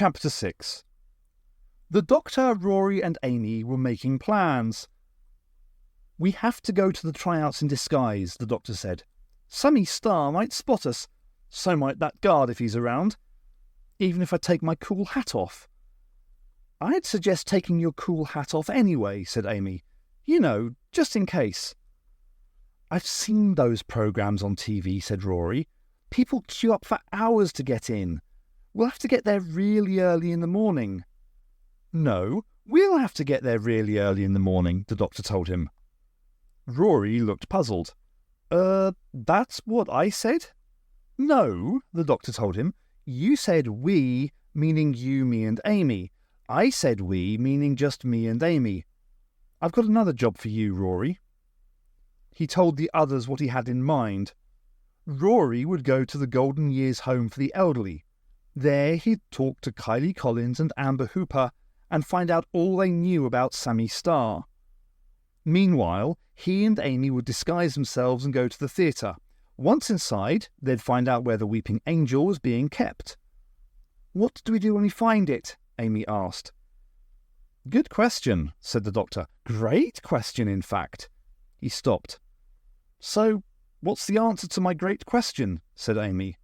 Chapter 6. The Doctor, Rory and Amy were making plans. "We have to go to the tryouts in disguise," the Doctor said. "Sammy Star might spot us. So might that guard if he's around. Even if I take my cool hat off." "I'd suggest taking your cool hat off anyway," said Amy. "You know, just in case." "I've seen those programmes on TV," said Rory. "People queue up for hours to get in. We'll have to get there really early in the morning." "No, we'll have to get there really early in the morning," the Doctor told him. Rory looked puzzled. That's what I said?" "No," the Doctor told him. "You said we, meaning you, me and Amy. I said we, meaning just me and Amy. I've got another job for you, Rory." He told the others what he had in mind. Rory would go to the Golden Years home for the elderly. There he'd talk to Kylie Collins and Amber Hooper and find out all they knew about Sammy Star. Meanwhile, he and Amy would disguise themselves and go to the theatre. Once inside, they'd find out where the Weeping Angel was being kept. "What do we do when we find it?" Amy asked. "Good question," said the Doctor. "Great question, in fact." He stopped. "So, what's the answer to my great question?" said Amy.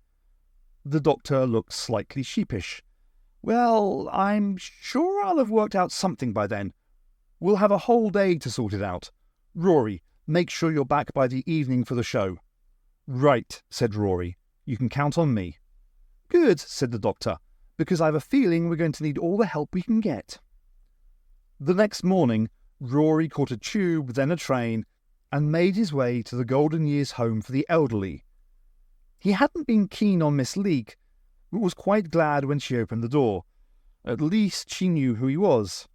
The Doctor looked slightly sheepish. "Well, I'm sure I'll have worked out something by then. We'll have a whole day to sort it out. Rory, make sure you're back by the evening for the show." "Right," said Rory. "You can count on me." "Good," said the Doctor, "because I have a feeling we're going to need all the help we can get." The next morning, Rory caught a tube, then a train, and made his way to the Golden Years home for the elderly. He hadn't been keen on Miss Leake, but was quite glad when she opened the door. At least she knew who he was.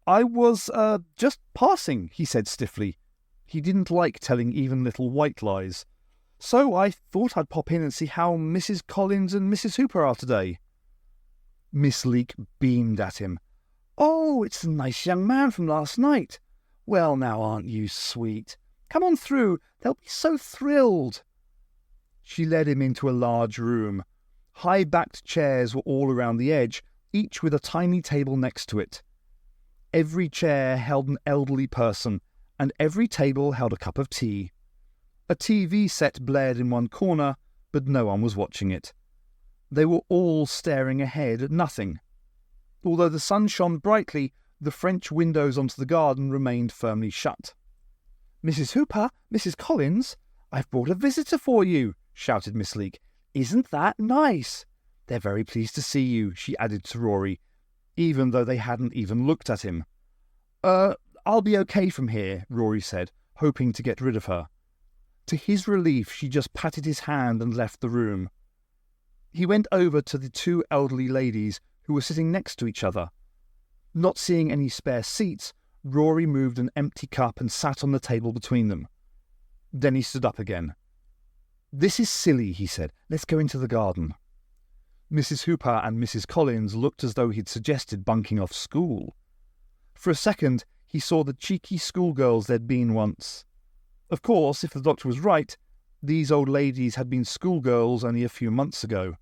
"I was, just passing," he said stiffly. He didn't like telling even little white lies. "So I thought I'd pop in and see how Mrs. Collins and Mrs. Hooper are today." Miss Leake beamed at him. "Oh, it's the nice young man from last night. Well, now, aren't you sweet? Come on through. They'll be so thrilled." She led him into a large room. High-backed chairs were all around the edge, each with a tiny table next to it. Every chair held an elderly person, and every table held a cup of tea. A TV set blared in one corner, but no one was watching it. They were all staring ahead at nothing. Although the sun shone brightly, the French windows onto the garden remained firmly shut. "Mrs. Hooper, Mrs. Collins, I've brought a visitor for you," shouted Miss Leake. "Isn't that nice? They're very pleased to see you," she added to Rory, even though they hadn't even looked at him. I'll be okay from here," Rory said, hoping to get rid of her. To his relief, she just patted his hand and left the room. He went over to the two elderly ladies who were sitting next to each other. Not seeing any spare seats, Rory moved an empty cup and sat on the table between them. Then he stood up again. "This is silly," he said. "Let's go into the garden." Mrs. Hooper and Mrs. Collins looked as though he'd suggested bunking off school. For a second, he saw the cheeky schoolgirls they'd been once. Of course, if the Doctor was right, these old ladies had been schoolgirls only a few months ago.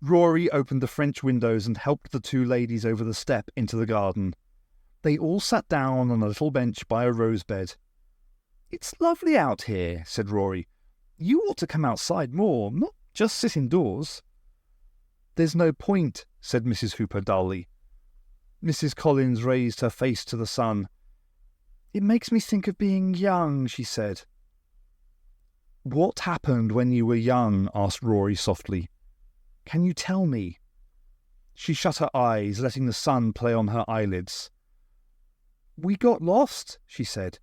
Rory opened the French windows and helped the two ladies over the step into the garden. They all sat down on a little bench by a rose bed. "It's lovely out here," said Rory. "You ought to come outside more, not just sit indoors." "There's no point," said Mrs. Hooper dully. Mrs. Collins raised her face to the sun. "It makes me think of being young," she said. "What happened when you were young?" asked Rory softly. "Can you tell me?" She shut her eyes, letting the sun play on her eyelids. "We got lost," she said.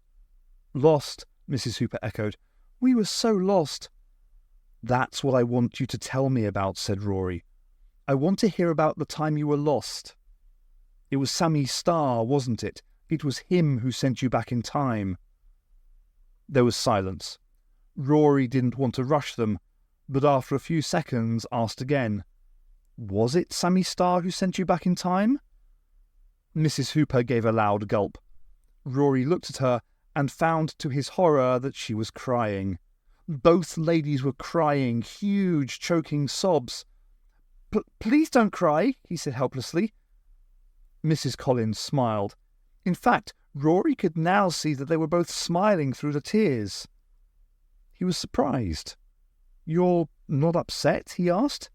"Lost," Mrs. Hooper echoed. "We were so lost." "That's what I want you to tell me about," said Rory. "I want to hear about the time you were lost. It was Sammy Star, wasn't it? It was him who sent you back in time." There was silence. Rory didn't want to rush them, but after a few seconds asked again, "Was it Sammy Star who sent you back in time?" Mrs. Hooper gave a loud gulp. Rory looked at her and found to his horror that she was crying. Both ladies were crying, huge choking sobs. Please don't cry, he said helplessly. Mrs. Collins smiled. In fact, Rory could now see that they were both smiling through the tears. He was surprised. You're not upset? He asked.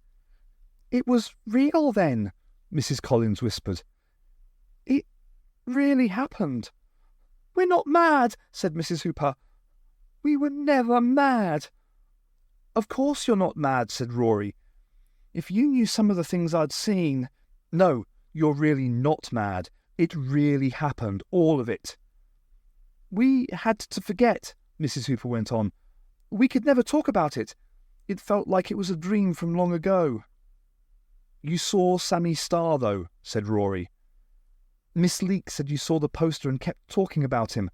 It was real then, Mrs. Collins whispered. It really happened. We're not mad, said Mrs. Hooper. We were never mad. Of course you're not mad, said Rory. If you knew some of the things I'd seen... No, you're really not mad. It really happened, all of it. We had to forget, Mrs. Hooper went on. We could never talk about it. It felt like it was a dream from long ago. You saw Sammy Starr, though, said Rory. Miss Leake said you saw the poster and kept talking about him.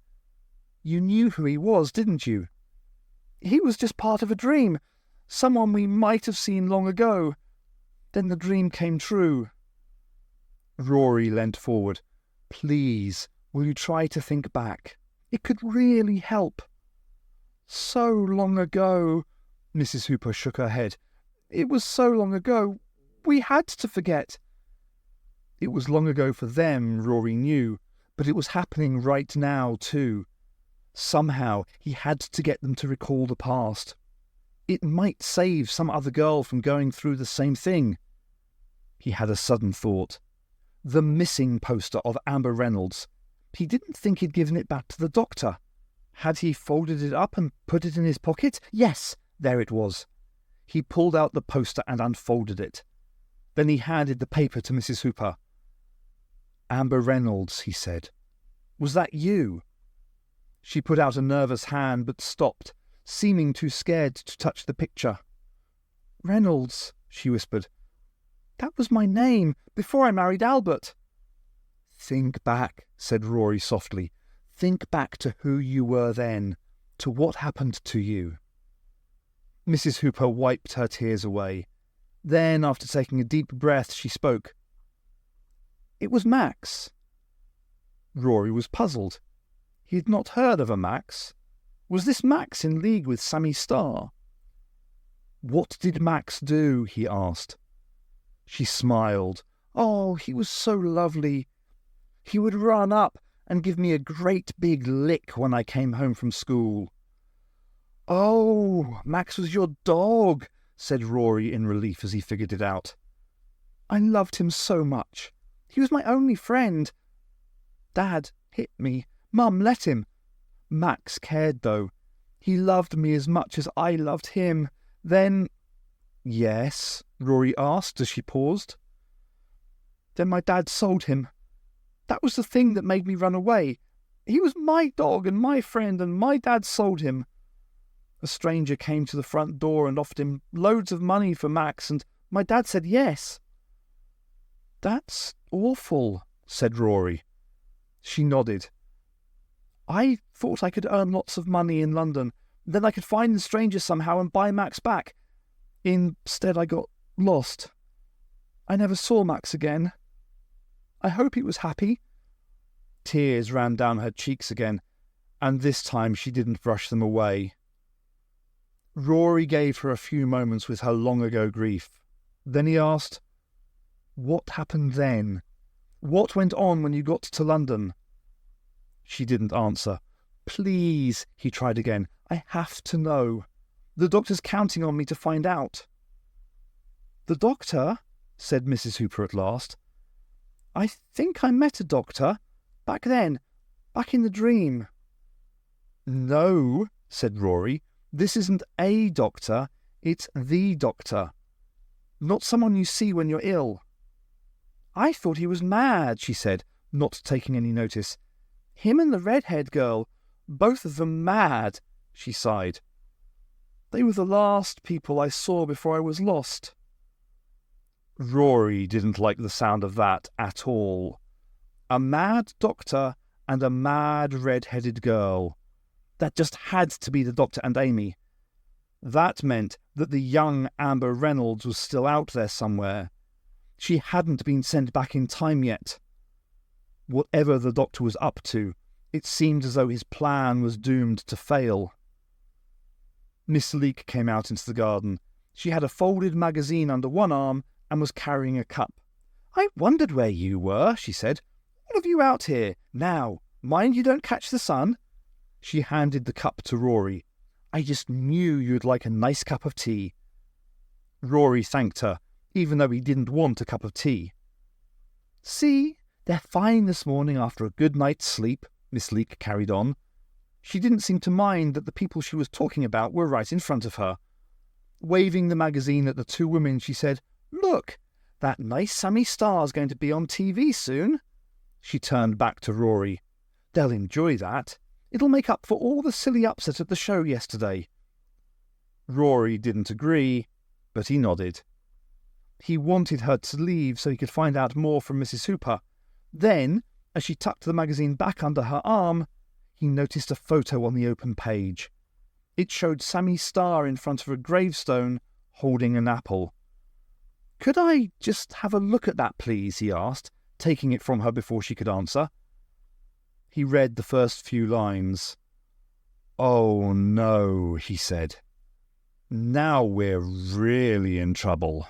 You knew who he was, didn't you? He was just part of a dream, someone we might have seen long ago. Then the dream came true. Rory leant forward. Please, will you try to think back? It could really help. So long ago, Mrs. Hooper shook her head. It was so long ago. We had to forget. It was long ago for them, Rory knew, but it was happening right now too. Somehow he had to get them to recall the past. It might save some other girl from going through the same thing. He had a sudden thought. The missing poster of Amber Reynolds. He didn't think he'd given it back to the doctor. Had he folded it up and put it in his pocket? Yes, there it was. He pulled out the poster and unfolded it. Then he handed the paper to Mrs. Hooper. Amber Reynolds, he said. Was that you? She put out a nervous hand but stopped, seeming too scared to touch the picture. Reynolds, she whispered. That was my name, before I married Albert. Think back, said Rory softly. Think back to who you were then, to what happened to you. Mrs. Hooper wiped her tears away. Then, after taking a deep breath, she spoke. It was Max. Rory was puzzled. He had not heard of a Max. Was this Max in league with Sammy Starr? What did Max do? He asked. She smiled. Oh, he was so lovely. He would run up and give me a great big lick when I came home from school. Oh, Max was your dog, said Rory in relief as he figured it out. I loved him so much. He was my only friend. Dad hit me. Mum let him. Max cared, though. He loved me as much as I loved him. Then... Yes, Rory asked as she paused. Then my dad sold him. That was the thing that made me run away. He was my dog and my friend, and my dad sold him. A stranger came to the front door and offered him loads of money for Max, and my dad said yes. That's awful, said Rory. She nodded. I thought I could earn lots of money in London. Then I could find the stranger somehow and buy Max back. Instead, I got lost. I never saw Max again. I hope he was happy. Tears ran down her cheeks again, and this time she didn't brush them away. Rory gave her a few moments with her long-ago grief. Then he asked, What happened then? What went on when you got to London? She didn't answer. Please, he tried again. I have to know. The doctor's counting on me to find out. The doctor? Said Mrs. Hooper at last. I think I met a doctor. Back then. Back in the dream. No, said Rory. This isn't a doctor. It's the doctor. Not someone you see when you're ill. I thought he was mad, she said, not taking any notice. Him and the red-haired girl, both of them mad, she sighed. They were the last people I saw before I was lost. Rory didn't like the sound of that at all. A mad doctor and a mad red-headed girl. That just had to be the doctor and Amy. That meant that the young Amber Reynolds was still out there somewhere. She hadn't been sent back in time yet. Whatever the doctor was up to, it seemed as though his plan was doomed to fail. Miss Leake came out into the garden. She had a folded magazine under one arm and was carrying a cup. "I wondered where you were," she said. "All of you out here. Now, mind you don't catch the sun." She handed the cup to Rory. "I just knew you'd like a nice cup of tea." Rory thanked her, even though he didn't want a cup of tea. "See, they're fine this morning after a good night's sleep," Miss Leake carried on. She didn't seem to mind that the people she was talking about were right in front of her. Waving the magazine at the two women, she said, "Look, that nice sunny star's going to be on TV soon." She turned back to Rory. "They'll enjoy that. It'll make up for all the silly upset at the show yesterday." Rory didn't agree, but he nodded. He wanted her to leave so he could find out more from Mrs. Hooper. Then, as she tucked the magazine back under her arm, he noticed a photo on the open page. It showed Sammy Starr in front of a gravestone, holding an apple. "Could I just have a look at that, please?" he asked, taking it from her before she could answer. He read the first few lines. "Oh no," he said. "Now we're really in trouble."